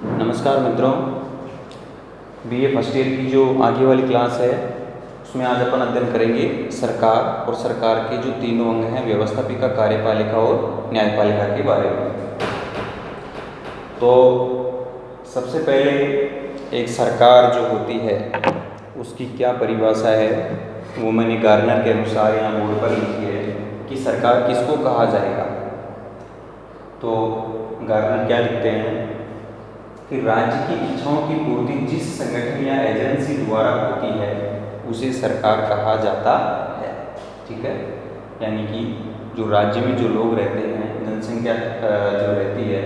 नमस्कार मित्रों, BA first year की जो आगे वाली क्लास है उसमें आज अपन अध्ययन करेंगे सरकार और सरकार के जो तीनों अंग हैं, व्यवस्थापिका, कार्यपालिका और न्यायपालिका के बारे में। तो सबसे पहले एक सरकार जो होती है उसकी क्या परिभाषा है वो मैंने गार्नर के अनुसार यहाँ बोर्ड पर लिखी है कि सरकार किसको कहा जाएगा। तो गार्नर क्या लिखते हैं कि राज्य की इच्छाओं की पूर्ति जिस संगठन या एजेंसी द्वारा होती है उसे सरकार कहा जाता है। ठीक है, यानी कि जो राज्य में जो लोग रहते हैं, जनसंख्या जो रहती है,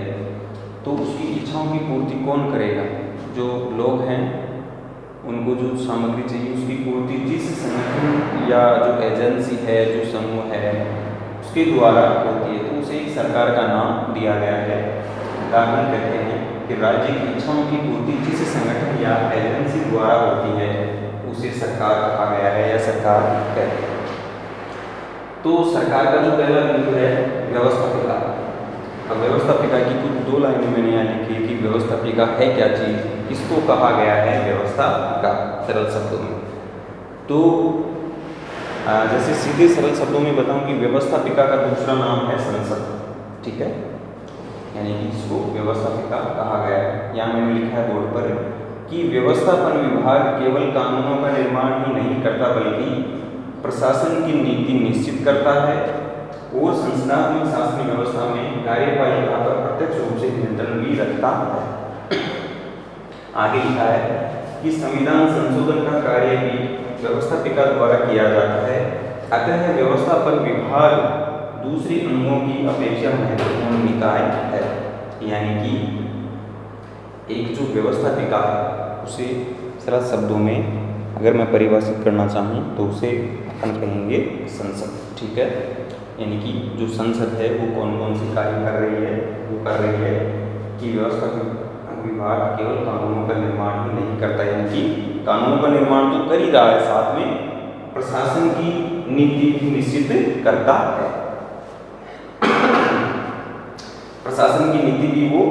तो उसकी इच्छाओं की पूर्ति कौन करेगा? जो लोग हैं उनको जो सामग्री चाहिए उसकी पूर्ति जिस संगठन या जो एजेंसी है, जो समूह है, उसके द्वारा होती है, तो उसे एक सरकार का नाम दिया गया है। कारण कहते हैं कि राज्य की इच्छाओं की पूर्ति जिस संगठन या एजेंसी द्वारा होती है उसे सरकार कहा गया है या सरकार कहते हैं। तो सरकार का जो पहला बिंदु है व्यवस्थापिका। अब व्यवस्थापिका की कुछ दो लाइनें मैंने यहाँ लिखी है कि व्यवस्थापिका है क्या चीज़, किसको कहा गया है व्यवस्थापिका, सरल शब्दों में। तो जैसे सीधे सरल शब्दों में बताऊं कि व्यवस्थापिका का दूसरा नाम है संसद। ठीक है, यानी कि इसको व्यवस्थापिका कहा गया है। यहाँ मैंने लिखा है बोर्ड पर कि व्यवस्थापन विभाग केवल कानूनों का निर्माण ही नहीं करता बल्कि प्रशासन की नीति निश्चित करता है और संस्थात्मक शासन व्यवस्था में कार्यपालिका पर प्रत्यक्ष रूप से नियंत्रण भी रखता है। आगे लिखा है कि संविधान संशोधन का कार्य भी व्यवस्थापिका द्वारा किया जाता है। अतः व्यवस्थापन विभाग दूसरे अंगों की अपेक्षा महत्वपूर्ण निकाय है। यानी कि एक जो व्यवस्थापिका है उसे सरल शब्दों में अगर मैं परिभाषित करना चाहूँ तो उसे अपन कहेंगे संसद। ठीक है, यानी कि जो संसद है वो कौन कौन से कार्य कर रही है? वो कर रही है कि व्यवस्थापिका विभाग केवल कानूनों का निर्माण ही नहीं करता, यानी कि कानूनों का निर्माण तो कर ही रहा है, साथ में प्रशासन की नीति निश्चित करता है। प्रशासन की नीति भी वो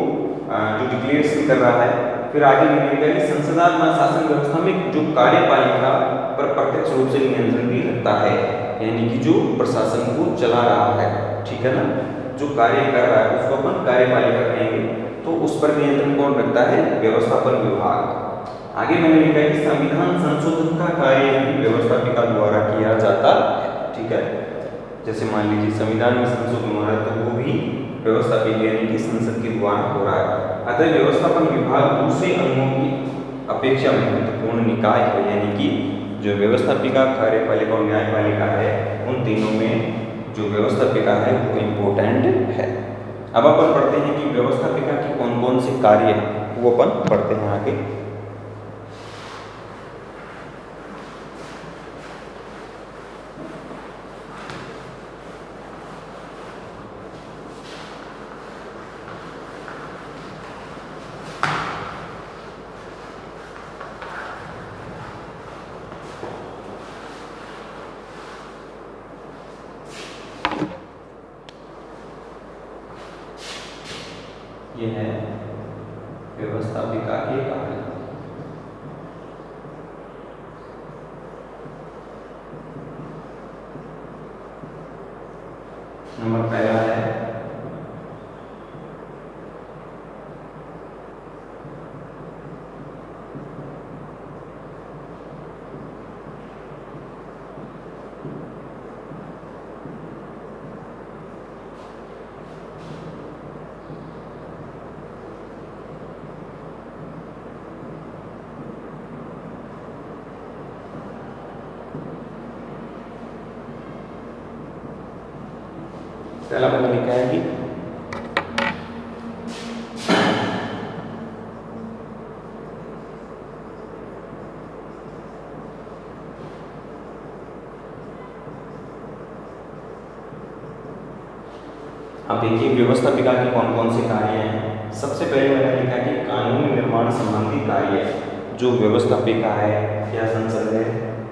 जो डिक्लेयर कर रहा है। फिर आगे मिलेगा कि संसदात्मक शासन व्यवस्था में जो कार्यपालिका पर प्रत्यक्ष रूप से नियंत्रण भी रखता है, यानी कि जो प्रशासन को चला रहा है। ठीक है ना, जो कार्य कर रहा है उसको अपन कार्यपालिका कहेंगे। तो उस पर नियंत्रण कौन रखता है? व्यवस्थापन विभाग। आगे मैंने लिखा है कि संविधान संशोधन का कार्य भी व्यवस्थापिका द्वारा किया जाता है। ठीक है, जैसे मान लीजिए संविधान में संशोधन हो रहा है तो वो भी व्यवस्थापिका यानी कि संसद के द्वारा हो रहा है। अतः व्यवस्थापन विभाग दूसरे अंगों की अपेक्षा महत्वपूर्ण निकाय है, यानी कि जो व्यवस्थापिका, कार्यपालिका और न्यायपालिका है उन तीनों में जो व्यवस्थापिका है वो इम्पोर्टेंट है। अब अपन पढ़ते हैं कि व्यवस्थापिका के कौन कौन से कार्य हैं, वो अपन पढ़ते हैं आगे। ये है व्यवस्थापिका के कार्य। नंबर पहला है पहला मैंने लिखा है कि अब देखिए व्यवस्थापिका के कौन कौन से कार्य हैं। सबसे पहले मैंने लिखा कि कानून निर्माण संबंधी कार्य जो व्यवस्थापिका है या संसद है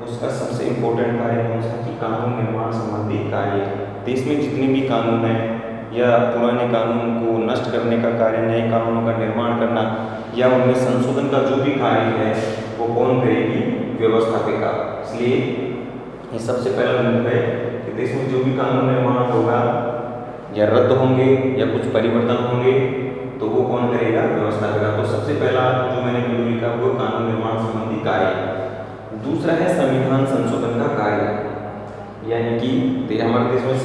उसका सबसे इम्पोर्टेंट कार्य कौन सा कि कानून निर्माण संबंधी कार्य। देश में जितने भी कानून हैं या पुराने कानून को नष्ट करने का कार्य, नए कानूनों का निर्माण करना या उनमें संशोधन का जो भी कार्य है वो कौन करेगी? व्यवस्थापिका। इसलिए ये सबसे पहला बिंदु है कि देश में जो भी कानून निर्माण होगा या रद्द होंगे या कुछ परिवर्तन होंगे तो वो कौन करेगा? व्यवस्थापिका। तो सबसे पहला जो मैंने बिंदु लिखा वो कानून निर्माण संबंधी कार्य। दूसरा है संविधान संशोधन का कार्य, यानी कि हमारे देश में जो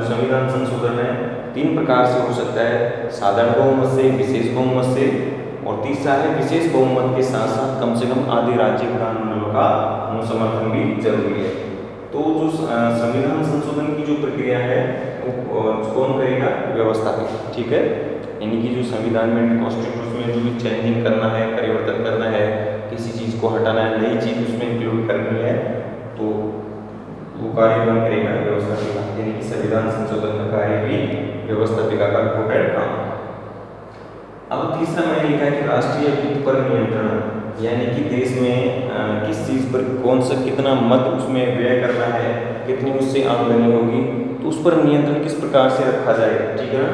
संविधान संशोधन है 3 प्रकार से हो सकता है, साधारण बहुमत से, विशेष बहुमत से, और तीसरा है विशेष बहुमत के साथ साथ कम से कम आधे राज्य विधानमंडलों का अनुसमर्थन भी जरूरी है। तो जो संविधान संशोधन की जो प्रक्रिया है वो कौन करेगा? व्यवस्थापिका। ठीक है, यानी कि जो संविधान में कॉन्स्टिट्यूशन में जो भी चेंजिंग करना है, परिवर्तन करना है, किसी चीज़ को हटाना है, नई चीज़ उसमें इंक्लूड करनी है, तो वो कार्य कौन करेगा? व्यवस्थापिका। यानी कि संविधान संशोधन का कार्य भी व्यवस्थापिका का इम्पोर्टेंट काम है। अब तीसरा मैंने लिखा है कि राष्ट्रीय वित्त पर नियंत्रण, यानी कि देश में किस चीज़ पर कौन सा कितना मत उसमें व्यय करना है, कितनी उससे आमदनी होगी, तो उस पर नियंत्रण किस प्रकार से रखा जाए। ठीक है ना?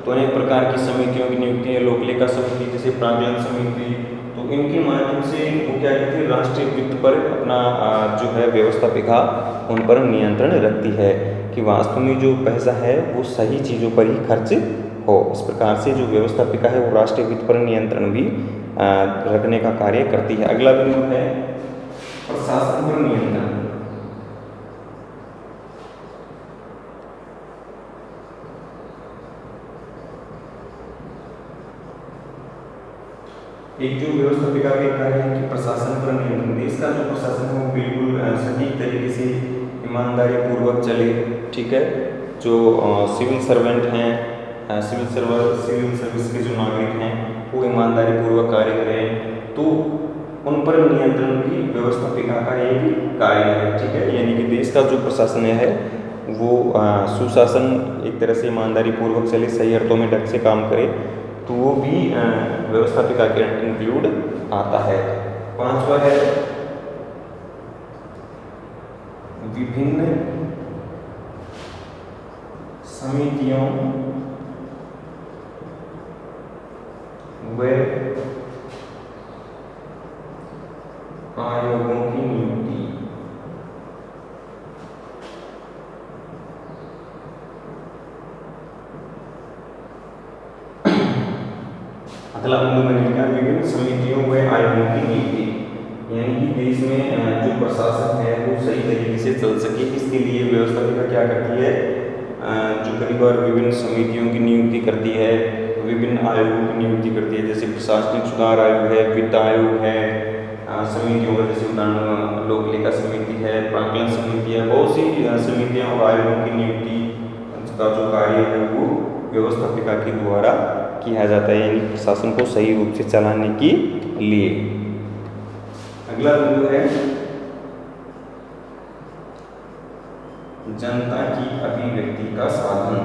तो अनेक प्रकार की समितियों की नियुक्ति है, लोकलेखा समिति जैसे प्रांगण समिति, तो इनके माध्यम से वो क्या कहते हैं? राष्ट्रीय वित्त पर अपना जो है व्यवस्थापिका उन पर नियंत्रण रखती है कि वास्तव में जो पैसा है वो सही चीज़ों पर ही खर्च हो। इस प्रकार से जो व्यवस्थापिका है वो राष्ट्रीय वित्त पर नियंत्रण भी रखने का कार्य करती है। अगला बिंदु है प्रशासन पर नियंत्रण। एक जो व्यवस्थापिका के कार्य है कि प्रशासन पर नियंत्रण, देश का जो प्रशासन है वो बिल्कुल सटीक तरीके से ईमानदारी पूर्वक चले। ठीक है, जो सिविल सर्वेंट हैं, सिविल सर्विस के जो नागरिक हैं वो ईमानदारी पूर्वक कार्य करें, तो उन पर नियंत्रण भी व्यवस्थापिका का एक कार्य है। ठीक है, यानी कि देश का जो प्रशासन है वो सुशासन एक तरह से ईमानदारी पूर्वक चले, सही अर्थों में ढंग से काम करे, तो वो भी व्यवस्थापिका के इंक्लूड आता है। पांचवा है विभिन्न समितियों व आयोगों की नियुक्ति। अगला बिंदु मैंने लिखा विभिन्न समितियों व आयोगों की नियुक्ति, यानी कि देश में जो प्रशासन है वो सही तरीके से चल सके, इसके लिए व्यवस्थापिका क्या करती है? जो कई बार विभिन्न समितियों की नियुक्ति करती है, विभिन्न आयोगों की नियुक्ति करती है, जैसे प्रशासनिक सुधार आयोग है, वित्त आयोग है, समितियों का जैसे उदाहरण लोकलेखा समिति है, प्रांगण समिति है, बहुत सी समितियां और आयोगों की नियुक्ति का जो कार्य है वो व्यवस्थापिका के द्वारा किया जाता है, यानी प्रशासन को सही रूप से चलाने के लिए। अगला बिंदु है जनता की अभिव्यक्ति का साधन।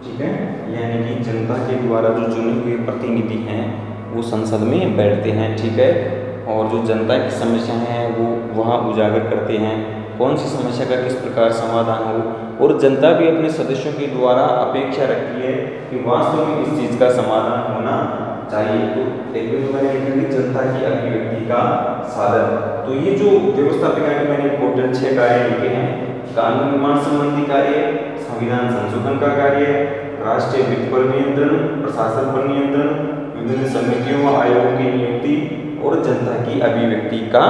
ठीक है, यानी कि जनता के द्वारा जो चुने हुए प्रतिनिधि हैं वो संसद में बैठते हैं। ठीक है, और जो जनता की समस्या हैं वो वहाँ उजागर करते हैं, कौन सी समस्या का किस प्रकार समाधान हो, और जनता भी अपने सदस्यों के द्वारा अपेक्षा रखती है कि वास्तव में इस चीज़ का समाधान होना चाहिए। तो एक बिंदु मैंने लिखा कि जनता की अभिव्यक्ति का साधन। तो ये जो व्यवस्थापिका के मैंने इंपॉर्टेंट 6 कार्य लिखे हैं, कानून निर्माण संबंधी कार्य, संविधान संशोधन का कार्य, राष्ट्रीय वित्त पर नियंत्रण, प्रशासन पर नियंत्रण, विभिन्न समितियों व आयोगों की नियुक्ति और जनता की अभिव्यक्ति का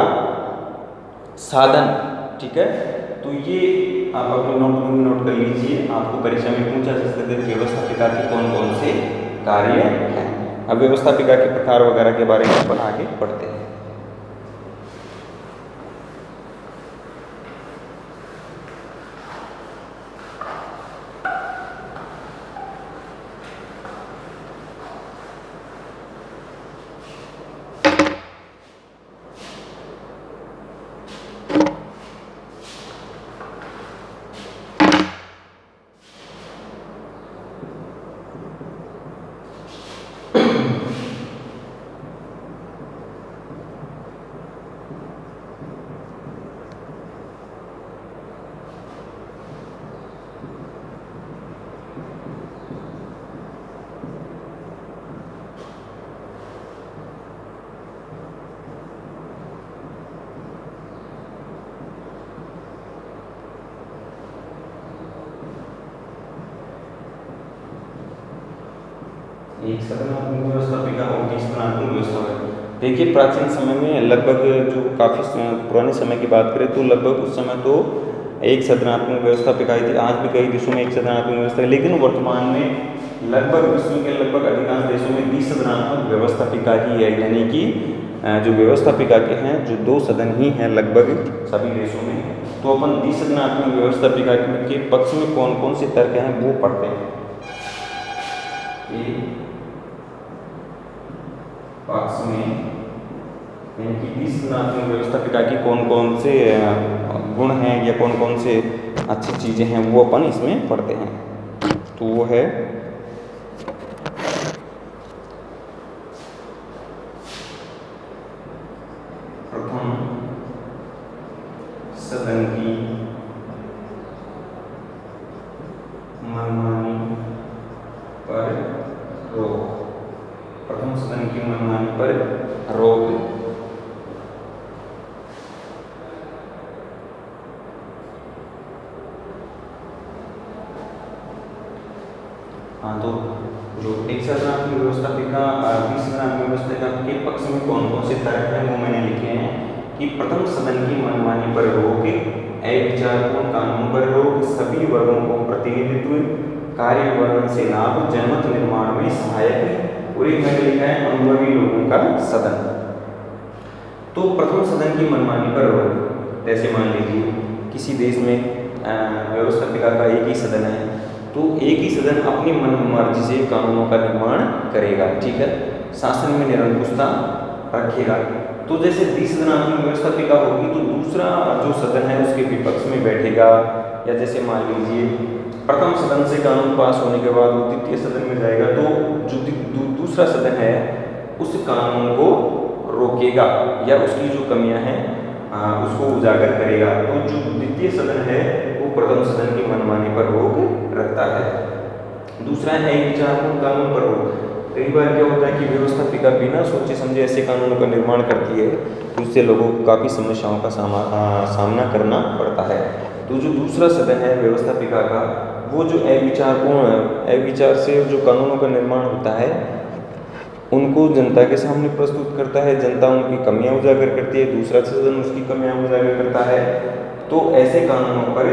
साधन। ठीक है, तो ये आप अपने नोटबुक में नोट कर लीजिए, आपको परीक्षा में पूछा जा सकता है व्यवस्थापिका के कौन कौन से कार्य हैं। अब व्यवस्थापिका के प्रकार वगैरह के बारे में अपन आगे पढ़ते हैं। एक सदनात्मक व्यवस्थापिका और 30 सदनात्मक व्यवस्थापिका। देखिए प्राचीन समय में लगभग जो काफ़ी पुराने समय की बात करें तो लगभग उस समय तो एक सदनात्मक व्यवस्थापिका थी। आज भी कई देशों में एक सदनात्मक व्यवस्था है, लेकिन वर्तमान में लगभग विश्व के लगभग अधिकांश देशों में 20 सदनात्मक व्यवस्थापिका ही है, यानी कि जो व्यवस्थापिका के हैं जो 2 सदन ही हैं लगभग सभी देशों में। तो अपन 20 सदनात्मक व्यवस्थापिका के पक्ष में कौन कौन से तर्क हैं वो पढ़ते हैं। पक्ष में यानी कि 20 सदनात्मक व्यवस्थापिका की कौन कौन से गुण हैं या कौन कौन से अच्छी चीज़ें हैं वो अपन इसमें पढ़ते हैं। तो वो है प्रथम सदन की मनमानी पर रोक। प्रथम सदन की मनमानी पर रोक। हाँ, तो जो एक सदनात्मक व्यवस्थापिका 20 सदनात्मक व्यवस्थापिका के पक्ष में कौन कौन से तर्क हैं वो मैंने लिखे हैं कि प्रथम सदन की मनमानी पर रोक, विचारपूर्ण कानून पर रोक, सभी वर्गों को प्रतिनिधित्व, कार्य विवरण से लाभ, जनमत निर्माण में सहायक और एक मैंने लिखा है अनुभवी लोगों का सदन। तो प्रथम सदन की मनमानी पर रोक, जैसे मान लीजिए किसी देश में व्यवस्थापिका का एक ही सदन है, तो एक ही सदन अपनी मन मर्जी से कानूनों का निर्माण करेगा, ठीक है, शासन में निरंकुशता रखेगा। तो जैसे 20 सदनात्मक व्यवस्थापिका होगी तो दूसरा जो सदन है उसके विपक्ष में बैठेगा, या जैसे मान लीजिए प्रथम सदन से कानून पास होने के बाद वो द्वितीय सदन में जाएगा तो जो दूसरा सदन है उस कानून को रोकेगा या उसकी जो कमियां हैं उसको उजागर करेगा। तो जो द्वितीय सदन है वो प्रथम सदन की मनमानी पर रोक रखता है। दूसरा है विचारपूर्ण कानून पर रोक। कई बार क्या होता है कि व्यवस्थापिका बिना सोचे समझे ऐसे कानूनों का निर्माण करती है तो उससे लोगों को काफ़ी समस्याओं का सामना करना पड़ता है। तो जो दूसरा सदन है व्यवस्थापिका का वो जो अविचार से जो कानूनों का निर्माण होता है उनको जनता के सामने प्रस्तुत करता है, जनता उनकी कमियां उजागर करती है, दूसरा सदन उसकी कमियां उजागर करता है। तो ऐसे कानूनों पर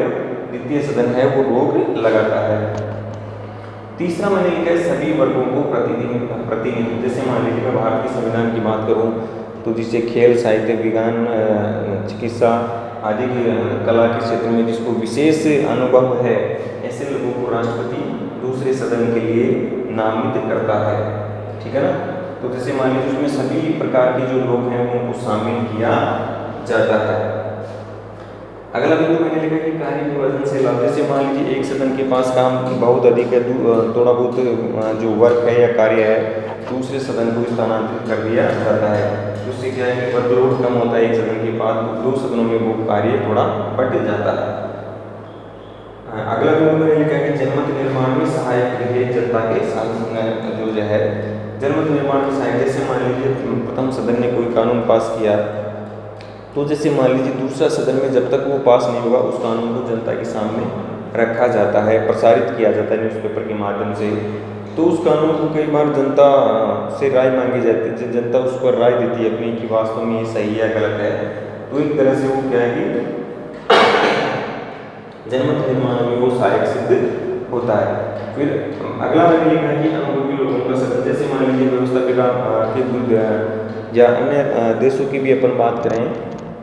द्वितीय सदन है वो रोक लगाता है। तीसरा मैंने लिखा है सभी वर्गों को प्रतिनिधित्व। जैसे मान लीजिए मैं भारत के संविधान की बात करूं तो जिसे खेल, साहित्य, विज्ञान, चिकित्सा आदि की कला के क्षेत्र में जिसको विशेष अनुभव है ऐसे लोगों को राष्ट्रपति दूसरे सदन के लिए नामित करता है, ठीक है ना। तो जैसे मान लीजिए उसमें सभी प्रकार के जो लोग हैं उनको शामिल किया जाता है। अगला बिंदु मैंने लिखा कि कार्य विभाजन से लाभ। जैसे मान लीजिए एक सदन के पास काम बहुत अधिक है, थोड़ा बहुत जो वर्क है या कार्य है दूसरे सदन को स्थानांतरित कर दिया जाता है। उससे क्या है कि वर्कलोड कम होता है एक सदन के पास, दो सदनों में वो कार्य थोड़ा बढ़ जाता है। अगला बिंदु मैंने लिखा है कि जनमत निर्माण में सहायक है जनता के जो है जनमत निर्माण में सहायक। जैसे मान लीजिए प्रथम सदन ने कोई कानून पास किया तो जैसे मान लीजिए दूसरा सदन में जब तक वो पास नहीं होगा उस कानून को जनता के सामने रखा जाता है, प्रसारित किया जाता है न्यूज़पेपर के माध्यम से। तो उस कानून को कई बार जनता से राय मांगी जाती है, जनता उस पर राय देती है अपनी कि वास्तव में ये सही है गलत है। तो एक तरह से वो क्या है कि जनमत निर्माण में वो सहायक सिद्ध होता है। फिर अगला मैंने लिखा है कि अनुभवी लोगों का सदन। जैसे मान लीजिए व्यवस्थापिका के या अन्य देशों की भी अपन बात करें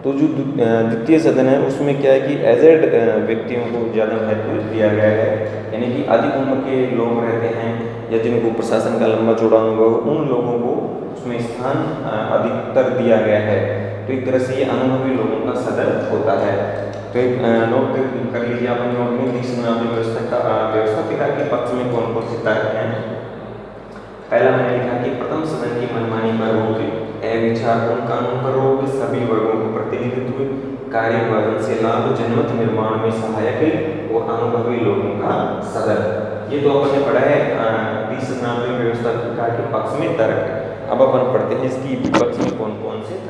तो जो द्वितीय सदन है उसमें क्या है कि एजेड व्यक्तियों को ज़्यादा महत्व दिया गया है, यानी कि अधिक उम्र के लोग रहते हैं या जिनको प्रशासन का लंबा चौड़ा अनुभव उन लोगों को उसमें स्थान अधिकतर दिया गया है। तो एक तरह से ये अनुभवी लोगों का सदन होता है। तो एक नोट कर लीजिए आप नोट में 30 व्यवस्थापिका के पक्ष में कौन कौन से तर्क हैं। पहला मैंने लिखा कि प्रथम सदन की मनमानी पर रोक, अविचारपूर्ण कानून पर रोक, सभी वर्गों को प्रतिनिधित्व, कार्य विभाजन से लाभ, जनमत निर्माण में सहायक और अनुभवी लोगों का सदन। ये तो अपन ने पढ़ा है 20 सदनात्मक व्यवस्थापिका के पक्ष में तर्क। अब अपन पढ़ते हैं इसकी विपक्ष में कौन कौन से तर्क।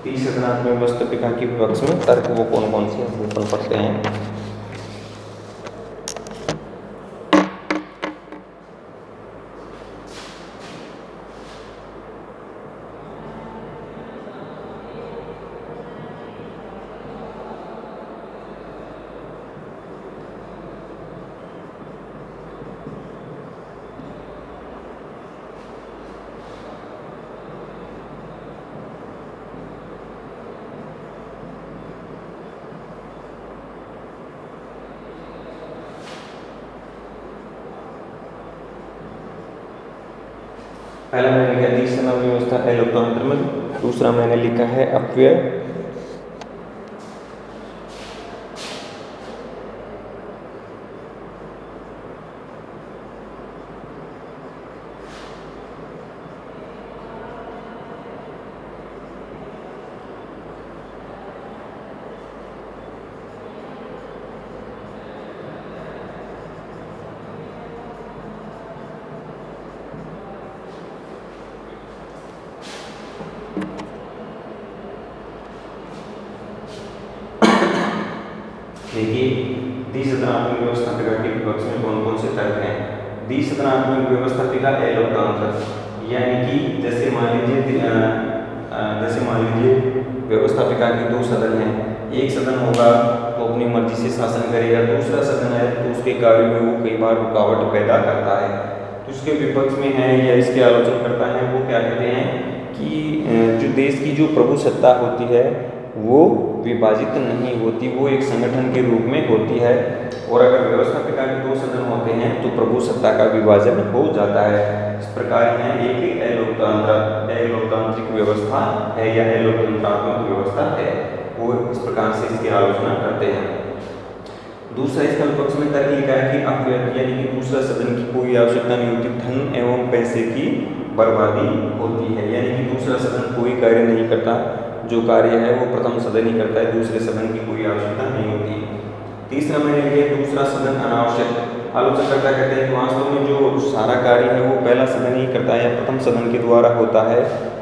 तीसरणात्मक व्यवस्थापिका के विपक्ष में तर्क वो कौन कौन से हैं वो अपन पढ़ते हैं। पहला मैंने लिखा है तीसरा व्यवस्था है लोकतंत्र में, दूसरा मैंने लिखा है अपव्यय, देखिए द्विसदनात्मक व्यवस्थापिका के विपक्ष में कौन कौन से तर्क हैं। द्विसदनात्मक व्यवस्थापिका लोकतंत्र, यानी कि जैसे मान लीजिए व्यवस्थापिका के दो सदन हैं, एक सदन होगा तो अपनी मर्जी से शासन करेगा, दूसरा सदन है तो उसके कार्य में वो कई बार रुकावट पैदा करता है, तो उसके विपक्ष में है या इसकी आलोचना करता है। वो क्या कहते हैं कि जो देश की जो प्रभु सत्ता होती है वो विभाजित नहीं होती, वो एक संगठन के रूप में होती है, और अगर व्यवस्थापिका के दो सदन होते हैं तो प्रभु सत्ता का विभाजन हो जाता है। इस प्रकार है एक लोकतांत्रिक व्यवस्था है या लोकतंत्रात्मक व्यवस्था है, वो इस प्रकार से इसकी आलोचना करते हैं। दूसरा इसका विपक्ष में तर्क लिखा है कि अपव्यय, यानी कि दूसरा सदन की कोई आवश्यकता नहीं होती, धन एवं पैसे की बर्बादी होती है, यानी कि दूसरा सदन कोई कार्य नहीं करता, जो कार्य है वो प्रथम सदन ही करता है, दूसरे सदन की कोई आवश्यकता नहीं होती। तीसरा मैंने लिखा दूसरा सदन अनावश्यक। आलोचनाकर्ता कहते हैं कि वास्तव में जो सारा कार्य है वो पहला सदन ही करता है या प्रथम सदन के द्वारा होता है,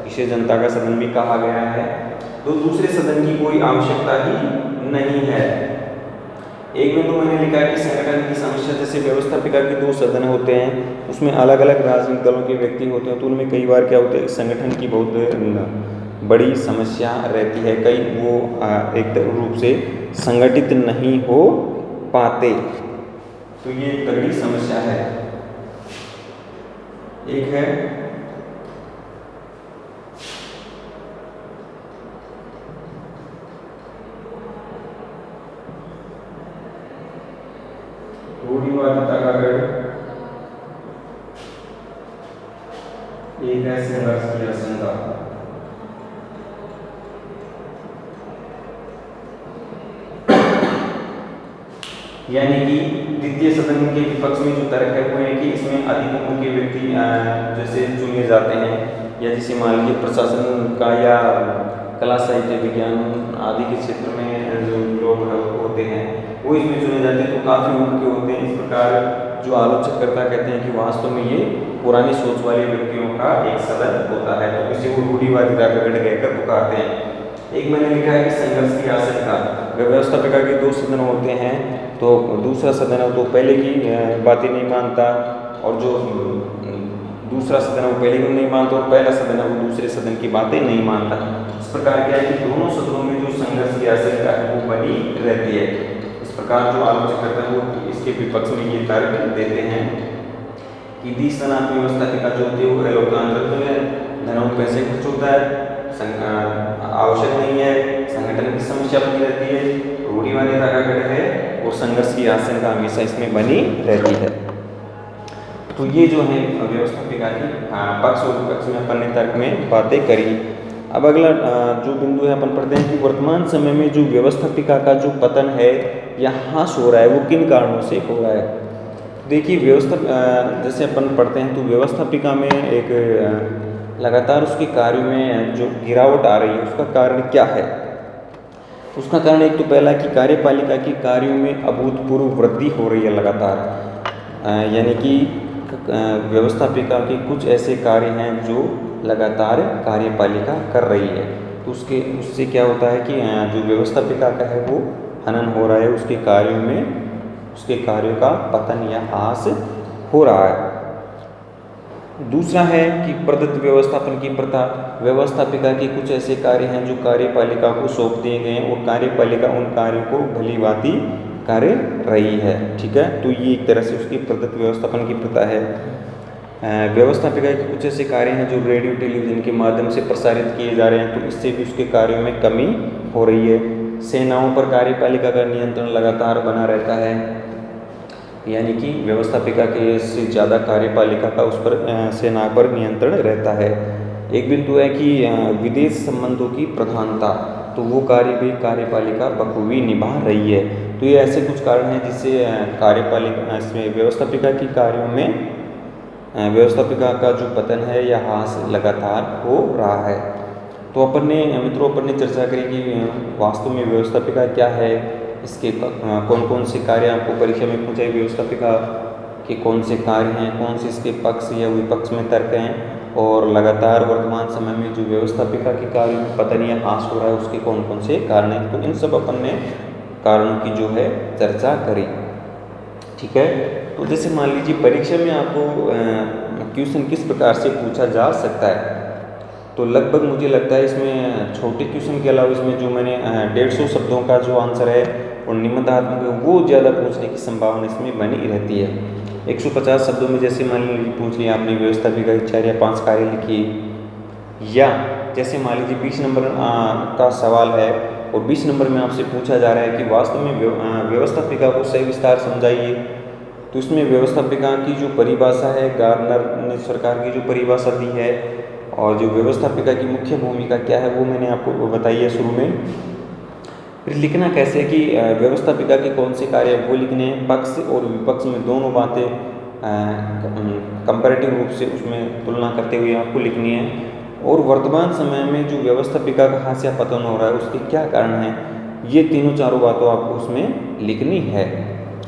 इसे जनता का सदन भी कहा गया है, तो दूसरे सदन की कोई आवश्यकता ही नहीं है। एक बिंदु मैंने लिखा है कि संगठन की समस्या, जैसे व्यवस्थापिका के दो सदन होते हैं उसमें अलग अलग राजनीतिक दलों के व्यक्ति होते हैं, तो उनमें कई बार क्या होता है संगठन की बहुत बड़ी समस्या रहती है, कई वो एक रूप से संगठित नहीं हो पाते, तो ये एक तगड़ी समस्या है। एक है रूढ़िवादिता का गढ़, एक है संघर्ष की आशंका। यानी कि द्वितीय सदन के विपक्ष में जो तर्क है वो है कि इसमें अधिक उम्र के व्यक्ति जैसे चुने जाते हैं, या जैसे मान लीजिए प्रशासन का या कला साहित्य विज्ञान आदि के क्षेत्र में जो लोग होते हैं वो इसमें चुने जाते हैं, तो काफ़ी उम्र के होते हैं। इस प्रकार जो आलोचककर्ता कहते हैं कि वास्तव में ये पुरानी सोच वाले व्यक्तियों का एक सदन होता है, तो इसे वो रूढ़िवादिता का गढ़ कहकर पुकारते हैं। एक मैंने लिखा है कि संघर्ष की आशंका, व्यवस्थापिका के दो सदन होते हैं तो दूसरा सदन है तो पहले की बातें नहीं मानता, और जो दूसरा सदन है वो पहले की नहीं मानता, और पहला सदन है वो दूसरे सदन की बातें नहीं मानता। इस प्रकार क्या है कि दोनों सदनों में जो संघर्ष की आशंका है वो बनी रहती है। इस प्रकार जो आलोचना करता है वो इसके विपक्ष में ये तर्क देते हैं कि द्विसदनात्मक व्यवस्थापिका जो होती है वो लोकतंत्र में धन और पैसे खर्च होता है, आवश्यक नहीं है, संगठन की समस्या बनी रहती है, रूढ़िवादिता का गढ़ है, और संघर्ष की आशंका हमेशा इसमें बनी रहती है। तो ये जो है व्यवस्थापिका की पक्ष और विपक्ष में अपन ने तर्क में बातें करी। अब अगला जो बिंदु है अपन पढ़ते हैं कि वर्तमान समय में जो व्यवस्थापिका का जो पतन है या ह्रास हो रहा है वो किन कारणों से हो रहा है। देखिए जैसे अपन पढ़ते हैं तो व्यवस्थापिका में एक लगातार उसके कार्यों में जो गिरावट आ रही है उसका कारण क्या है। उसका कारण एक तो पहला कि कार्यपालिका के कार्यों में अभूतपूर्व वृद्धि हो रही है लगातार, यानी कि व्यवस्थापिका के कुछ ऐसे कार्य हैं जो लगातार कार्यपालिका कर रही है, तो उससे क्या होता है कि जो व्यवस्थापिका का है वो हनन हो रहा है, उसके कार्यों का पतन या ह्रास हो रहा है। दूसरा है कि प्रदत्त व्यवस्थापन की प्रथा। व्यवस्थापिका के कुछ ऐसे कार्य हैं जो कार्यपालिका को सौंप दिए गए हैं और कार्यपालिका उन कार्यों को भली भांति कर रही है। ठीक है, तो ये एक तरह से उसकी प्रदत्त व्यवस्थापन की प्रथा है। व्यवस्थापिका के कुछ ऐसे कार्य हैं जो रेडियो टेलीविजन के माध्यम से प्रसारित किए जा रहे हैं, तो इससे भी उसके कार्यों में कमी हो रही है। सेनाओं पर कार्यपालिका का नियंत्रण लगातार बना रहता है, यानी कि व्यवस्थापिका के से ज़्यादा कार्यपालिका का उस पर सेना पर नियंत्रण रहता है। एक बिंदु है कि विदेश संबंधों की प्रधानता, तो वो कार्य भी कार्यपालिका बखूबी निभा रही है। तो ये ऐसे कुछ कारण हैं जिससे कार्यपालिका इसमें व्यवस्थापिका के कार्यों में व्यवस्थापिका का जो पतन है या ह्रास लगातार हो रहा है। तो अपन ने चर्चा करी कि वास्तव में व्यवस्थापिका क्या है, इसके कौन कौन से कार्य आपको परीक्षा में पूछे, व्यवस्थापिका के कौन से कार्य हैं, कौन से इसके पक्ष या विपक्ष में तर्क हैं, और लगातार वर्तमान समय में जो व्यवस्थापिका के कार्य में पतन या ह्रास हो रहा है उसके कौन कौन से कारण हैं। तो इन सब अपन ने कारणों की जो है चर्चा करी। ठीक है, तो जैसे मान लीजिए परीक्षा में आपको क्वेश्चन किस प्रकार से पूछा जा सकता है, तो लगभग मुझे लगता है इसमें छोटे क्वेश्चन के अलावा इसमें जो मैंने 150 शब्दों का जो आंसर है और निबंधात्मक है वो ज़्यादा पूछने की संभावना इसमें बनी रहती है। 150 शब्दों में जैसे मान लीजिए पूछ लिया आपने व्यवस्थापिका के 4 या 5 कार्य लिखिए, या जैसे मान लीजिए 20 नंबर का सवाल है और 20 नंबर में आपसे पूछा जा रहा है कि वास्तव में व्यवस्थापिका को सही विस्तार समझाइए। तो इसमें व्यवस्थापिका की जो परिभाषा है, गार्नर ने सरकार की जो परिभाषा दी है, और जो व्यवस्थापिका की मुख्य भूमिका क्या है वो मैंने आपको बताई है शुरू में। फिर लिखना कैसे कि व्यवस्थापिका के कौन से कार्य वो लिखने हैं, पक्ष और विपक्ष में दोनों बातें कंपैरेटिव रूप से उसमें तुलना करते हुए आपको लिखनी है, और वर्तमान समय में जो व्यवस्थापिका का ह्रास या पतन हो रहा है उसके क्या कारण हैं, ये तीनों चारों बातों आपको उसमें लिखनी है।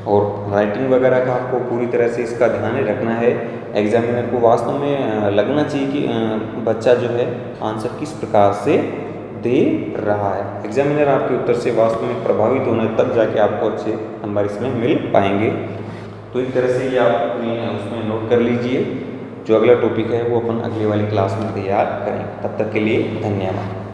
और राइटिंग वगैरह का आपको पूरी तरह से इसका ध्यान रखना है। एग्जामिनर को वास्तव में लगना चाहिए कि बच्चा जो है आंसर किस प्रकार से दे रहा है। एग्जामिनर आपके उत्तर से वास्तव में प्रभावित होना, तब जाके आपको अच्छे नंबर इसमें मिल पाएंगे। तो एक तरह से ये आप अपने उसमें नोट कर लीजिए। जो अगला टॉपिक है वो अपन अगली वाली क्लास में तैयार करें। तब तक के लिए धन्यवाद।